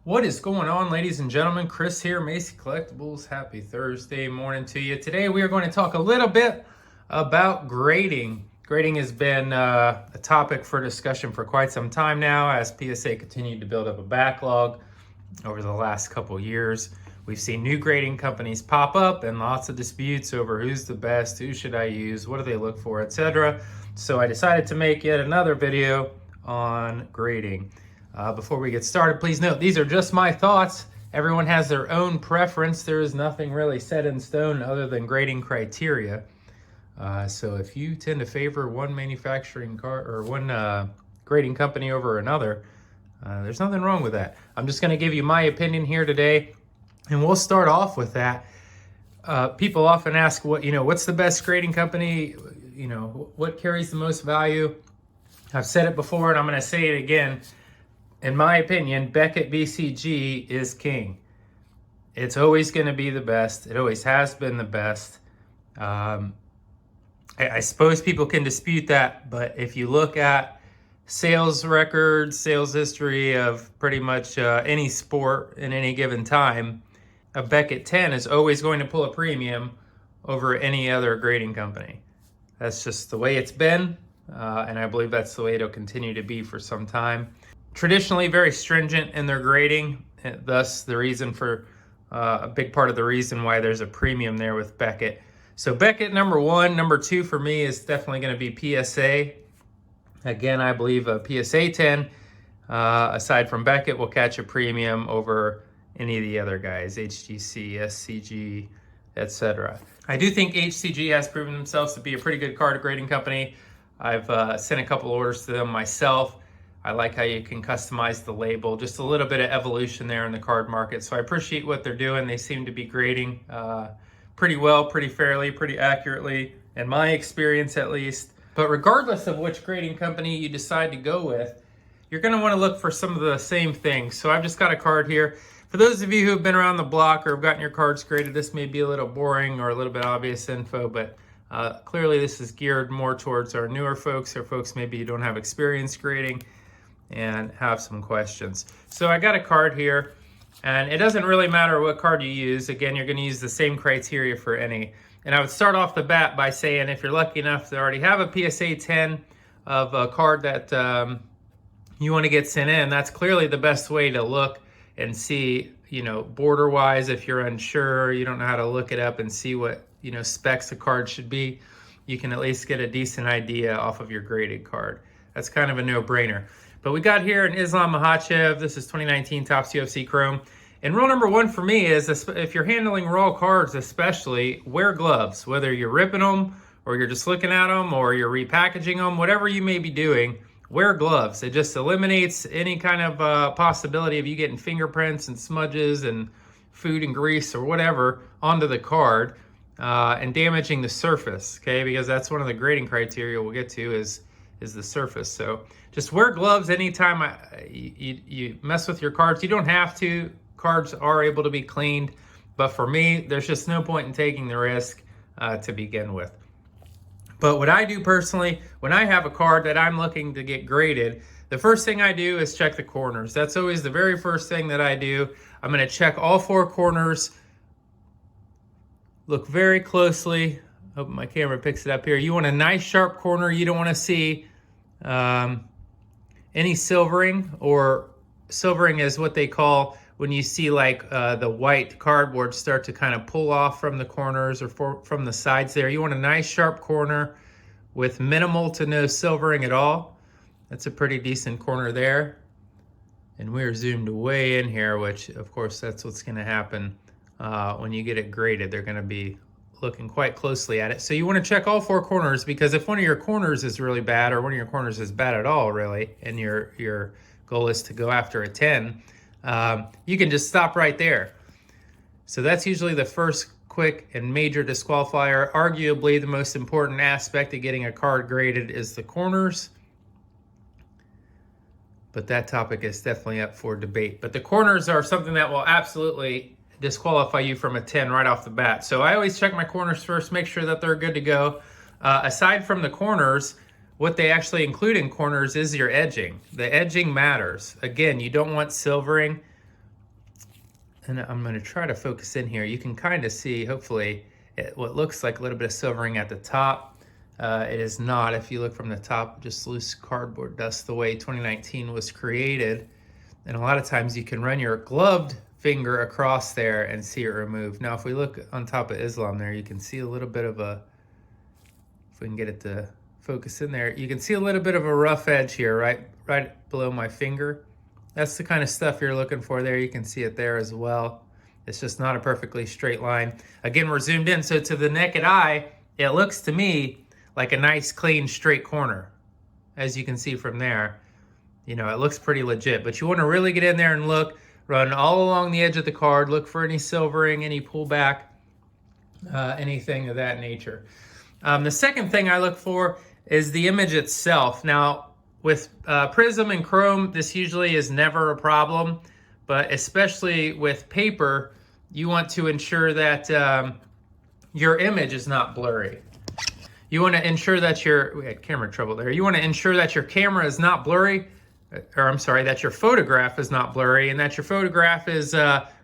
What is going on, ladies and gentlemen? Chris here, Macy Collectibles. Happy Thursday morning to you. Today we are going to talk a little bit about grading. Grading has been a topic for discussion for quite some time now as PSA continued to build up a backlog over the last couple years. We've seen new grading companies pop up and lots of disputes over who's the best, who should I use, what do they look for, etc. So I decided to make yet another video on grading. Before we get started, please note these are just my thoughts. Everyone has their own preference. There is nothing really set in stone other than grading criteria. So if you tend to favor one manufacturing car or one grading company over another, there's nothing wrong with that. I'm just going to give you my opinion here today, and we'll start off with that. People often ask, what's the best grading company? What carries the most value? I've said it before, and I'm going to say it again. In my opinion, Beckett BCG is king. It's always going to be the best. It always has been the best. I suppose people can dispute that, but if you look at sales records, sales history of pretty much any sport in any given time, a Beckett 10 is always going to pull a premium over any other grading company. That's just the way it's been, and I believe that's the way it'll continue to be for some time. Traditionally very stringent in their grading, thus the reason for a big part of the reason why there's a premium there with Beckett. So Beckett number one. Number two for me is definitely going to be PSA. Again, I believe a PSA 10, aside from Beckett, will catch a premium over any of the other guys, HGC, SCG, etc. I do think HCG has proven themselves to be a pretty good card grading company. I've sent a couple orders to them myself. I like how you can customize the label, just a little bit of evolution there in the card market. So I appreciate what they're doing. They seem to be grading pretty well, pretty fairly, pretty accurately, in my experience at least. But regardless of which grading company you decide to go with, you're going to want to look for some of the same things. So I've just got a card here. For those of you who have been around the block or have gotten your cards graded, this may be a little boring or a little bit obvious info, but clearly this is geared more towards our newer folks or folks maybe you don't have experience grading and have some questions. So I got a card here, and it doesn't really matter what card you use. Again, you're going to use the same criteria for any. And I would start off the bat by saying if you're lucky enough to already have a PSA 10 of a card that you want to get sent in, that's clearly the best way to look and see, border wise, if you're unsure, you don't know how to look it up and see what, specs a card should be, you can at least get a decent idea off of your graded card. That's kind of a no-brainer. But we got here an Islam Makhachev. This is 2019 Topps UFC Chrome. And rule number one for me is if you're handling raw cards especially, wear gloves. Whether you're ripping them or you're just looking at them or you're repackaging them, whatever you may be doing, wear gloves. It just eliminates any kind of possibility of you getting fingerprints and smudges and food and grease or whatever onto the card and damaging the surface, okay? Because that's one of the grading criteria we'll get to is the surface. So just wear gloves anytime you mess with your cards. You don't have to. Cards are able to be cleaned, but for me, there's just no point in taking the risk to begin with. But what I do personally, when I have a card that I'm looking to get graded, the first thing I do is check the corners. That's always the very first thing that I do. I'm going to check all four corners, look very closely. Hope my camera picks it up here. You want a nice sharp corner. You don't want to see any silvering, or silvering is what they call when you see like the white cardboard start to kind of pull off from the corners or from the sides there. You want a nice sharp corner with minimal to no silvering at all. That's a pretty decent corner there. And we're zoomed way in here, which of course that's what's going to happen when you get it graded. They're going to be looking quite closely at it. So you want to check all four corners, because if one of your corners is really bad, or one of your corners is bad at all really, and your goal is to go after a 10, you can just stop right there. So that's usually the first quick and major disqualifier. Arguably the most important aspect of getting a card graded is the corners, but that topic is definitely up for debate. But the corners are something that will absolutely disqualify you from a 10 right off the bat. So I always check my corners first, make sure that they're good to go. Aside from the corners, what they actually include in corners is your edging. The edging matters. Again, you don't want silvering And I'm going to try to focus in here. You can kind of see, hopefully, what looks like a little bit of silvering at the top. It is not. If you look from the top, just loose cardboard dust, the way 2019 was created. And a lot of times you can run your gloved finger across there and see it remove. Now, if we look on top of Islam there, you can see a little bit of a, if we can get it to focus in there, you can see a little bit of a rough edge here, right below my finger. That's the kind of stuff you're looking for there. You can see it there as well. It's just not a perfectly straight line. Again, we're zoomed in, so to the naked eye, it looks to me like a nice, clean, straight corner. As you can see from there, you know, it looks pretty legit. But you want to really get in there and look, run all along the edge of the card, look for any silvering, any pullback, anything of that nature. The second thing I look for is the image itself. Now, with Prism and Chrome, this usually is never a problem, but especially with paper, you want to ensure that your image is not blurry. You want to ensure that we had camera trouble there. You want to ensure that your camera is not blurry, or I'm sorry, that your photograph is not blurry, and that your photograph is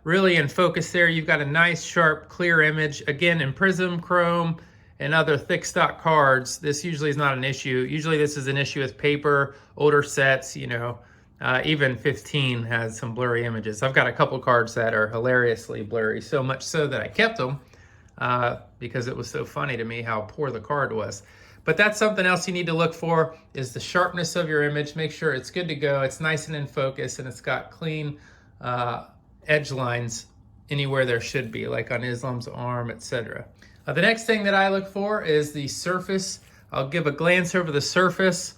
really in focus there. You've got a nice, sharp, clear image. Again, in Prism, Chrome, and other thick stock cards, this usually is not an issue. Usually this is an issue with paper, older sets, you know, even 15 has some blurry images. I've got a couple cards that are hilariously blurry, so much so that I kept them because it was so funny to me how poor the card was. But that's something else you need to look for, is the sharpness of your image. Make sure it's good to go, it's nice and in focus, and it's got clean edge lines anywhere there should be, like on Islam's arm, etc. The next thing that I look for is the surface. I'll give a glance over the surface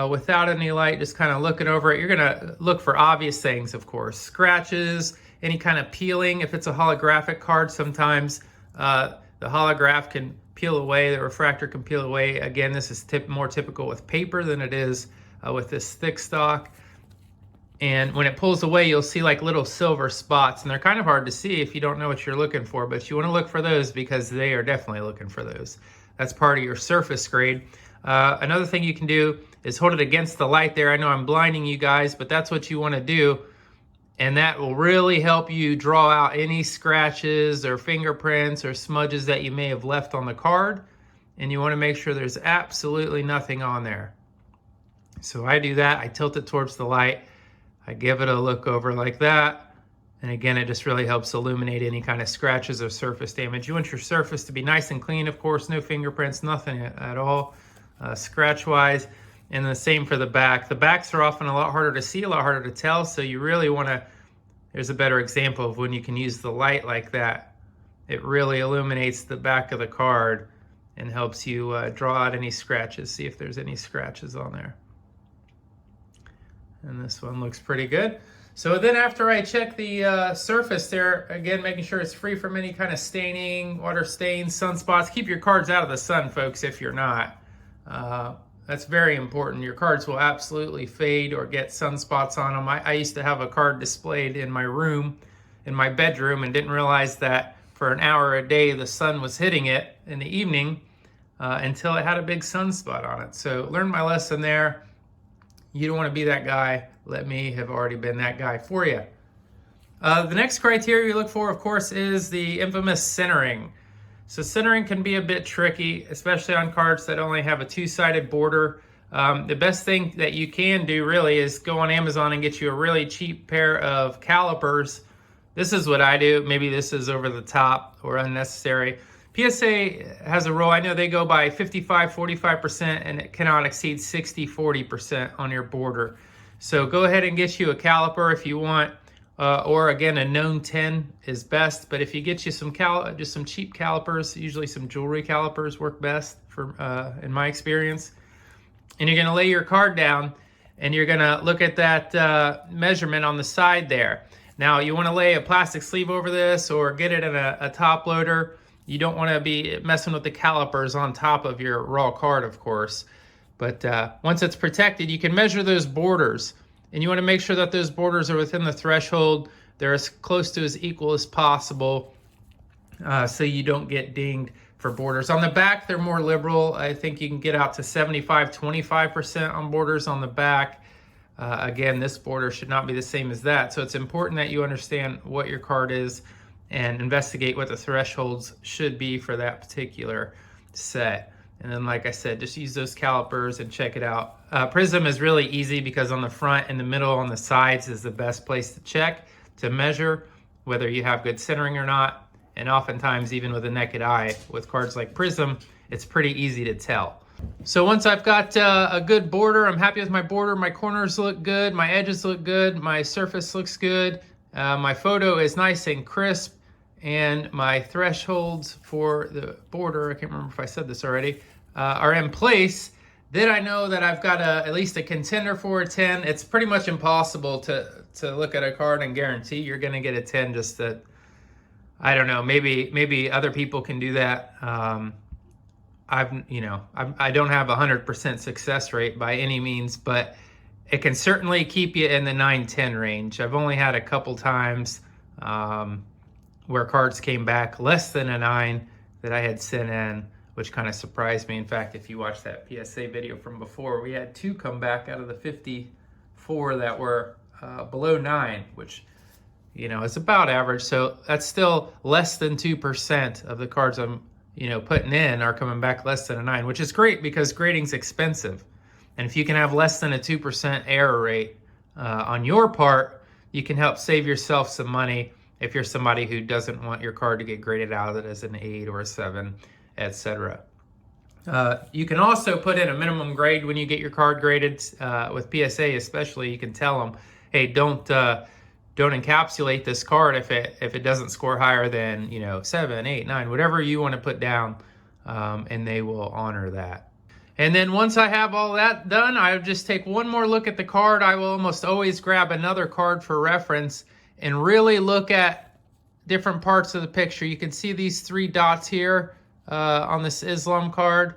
without any light, just kind of looking over it. You're gonna look for obvious things, of course. Scratches, any kind of peeling. If it's a holographic card, sometimes the holograph can peel away, the refractor can peel away. Again, this is more typical with paper than it is with this thick stock. And when it pulls away, you'll see like little silver spots, and they're kind of hard to see if you don't know what you're looking for, but you want to look for those because they are definitely looking for those. That's part of your surface grade. Another thing you can do is hold it against the light there. I know I'm blinding you guys, but that's what you want to do. And that will really help you draw out any scratches or fingerprints or smudges that you may have left on the card. And you want to make sure there's absolutely nothing on there. So I do that. I tilt it towards the light. I give it a look over like that. And again, it just really helps illuminate any kind of scratches or surface damage. You want your surface to be nice and clean, of course, no fingerprints, nothing at all, scratch-wise. And the same for the back. The backs are often a lot harder to see, a lot harder to tell, so you really want to, here's a better example of when you can use the light like that. It really illuminates the back of the card and helps you draw out any scratches, see if there's any scratches on there. And this one looks pretty good. So then after I check the surface there, again, making sure it's free from any kind of staining, water stains, sunspots. Keep your cards out of the sun, folks, if you're not. That's very important. Your cards will absolutely fade or get sunspots on them. I used to have a card displayed in my room, in my bedroom, and didn't realize that for an hour a day the sun was hitting it in the evening until it had a big sunspot on it. So learned my lesson there. You don't want to be that guy. Let me have already been that guy for you. The next criteria you look for, of course, is the infamous centering. So centering can be a bit tricky, especially on cards that only have a two-sided border. The best thing that you can do really is go on Amazon and get you a really cheap pair of calipers. This is what I do. Maybe this is over the top or unnecessary. PSA has a rule. I know they go by 55, 45%, and it cannot exceed 60, 40% on your border. So go ahead and get you a caliper if you want, or again, a known 10 is best. But if you get you some just some cheap calipers, usually some jewelry calipers work best for, in my experience. And you're gonna lay your card down and you're gonna look at that measurement on the side there. Now you wanna lay a plastic sleeve over this or get it in a top loader. You don't want to be messing with the calipers on top of your raw card, of course. But once it's protected, you can measure those borders. And you want to make sure that those borders are within the threshold. They're as close to as equal as possible so you don't get dinged for borders. On the back, they're more liberal. I think you can get out to 75, 25% on borders on the back. Again, this border should not be the same as that. So it's important that you understand what your card is and investigate what the thresholds should be for that particular set. And then, like I said, just use those calipers and check it out. Prism is really easy because on the front, in the middle, on the sides is the best place to check, to measure whether you have good centering or not. And oftentimes, even with a naked eye, with cards like Prism, it's pretty easy to tell. So once I've got a good border, I'm happy with my border. My corners look good, my edges look good, my surface looks good, my photo is nice and crisp, and my thresholds for the border, I can't remember if I said this already, are in place. Then I know that I've got at least a contender for a 10. It's pretty much impossible to look at a card and guarantee you're going to get a 10. Just that, I don't know, maybe other people can do that. I don't have 100% success rate by any means, but it can certainly keep you in the 9-10 range. I've only had a couple times where cards came back less than a 9 that I had sent in, which kind of surprised me. In fact, if you watch that PSA video from before, we had 2 come back out of the 54 that were below 9, which, is about average. So that's still less than 2% of the cards I'm putting in are coming back less than a 9, which is great because grading's expensive. And if you can have less than a 2% error rate on your part, you can help save yourself some money if you're somebody who doesn't want your card to get graded out as an 8 or a 7, etc. You can also put in a minimum grade when you get your card graded. With PSA especially, you can tell them, hey, don't encapsulate this card if it doesn't score higher than 7, 8, 9, whatever you want to put down, and they will honor that. And then once I have all that done, I'll just take one more look at the card. I will almost always grab another card for reference and really look at different parts of the picture. You can see these 3 dots here on this Islam card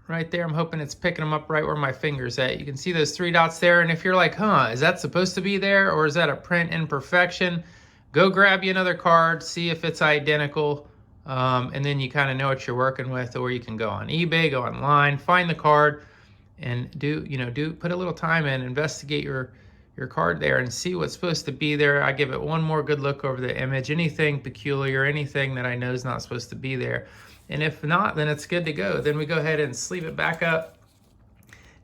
right there. I'm hoping it's picking them up right where my finger's at. You can see those 3 dots there. And if you're like, is that supposed to be there, or is that a print imperfection? Go grab you another card, see if it's identical, and then you kind of know what you're working with. Or you can go on eBay, go online, find the card, and put a little time in, investigate your card there and see what's supposed to be there. I give it one more good look over the image. Anything peculiar, anything that I know is not supposed to be there. And if not, then it's good to go. Then we go ahead and sleeve it back up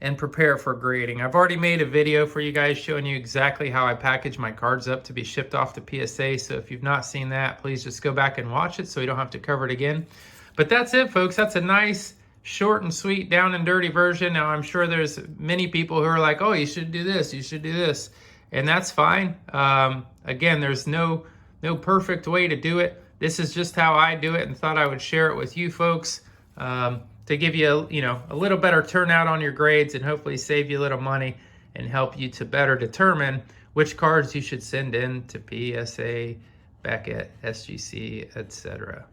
and prepare for grading. I've already made a video for you guys showing you exactly how I package my cards up to be shipped off to PSA. So if you've not seen that, please just go back and watch it so you don't have to cover it again. But that's it, folks. That's a nice, short and sweet, down and dirty version. Now, I'm sure there's many people who are like, oh, you should do this, you should do this. And that's fine. Again, there's no perfect way to do it. This is just how I do it, and thought I would share it with you folks to give you a little better turnout on your grades and hopefully save you a little money and help you to better determine which cards you should send in to PSA, Beckett, SGC, etc.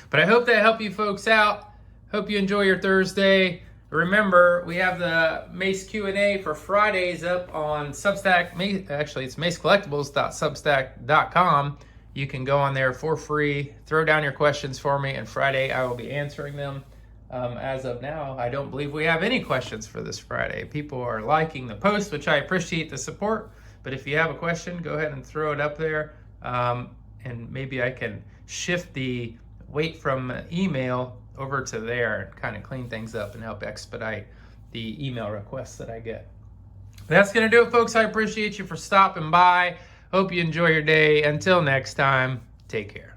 But I hope that helped you folks out. Hope you enjoy your Thursday. Remember, we have the Mace Q&A for Fridays up on Substack. Actually, it's macecollectibles.substack.com. You can go on there for free, throw down your questions for me, and Friday I will be answering them. As of now, I don't believe we have any questions for this Friday. People are liking the post, which I appreciate the support. But if you have a question, go ahead and throw it up there. And maybe I can shift the weight from email over to there and kind of clean things up and help expedite the email requests that I get. That's going to do it, folks. I appreciate you for stopping by. Hope you enjoy your day. Until next time, take care.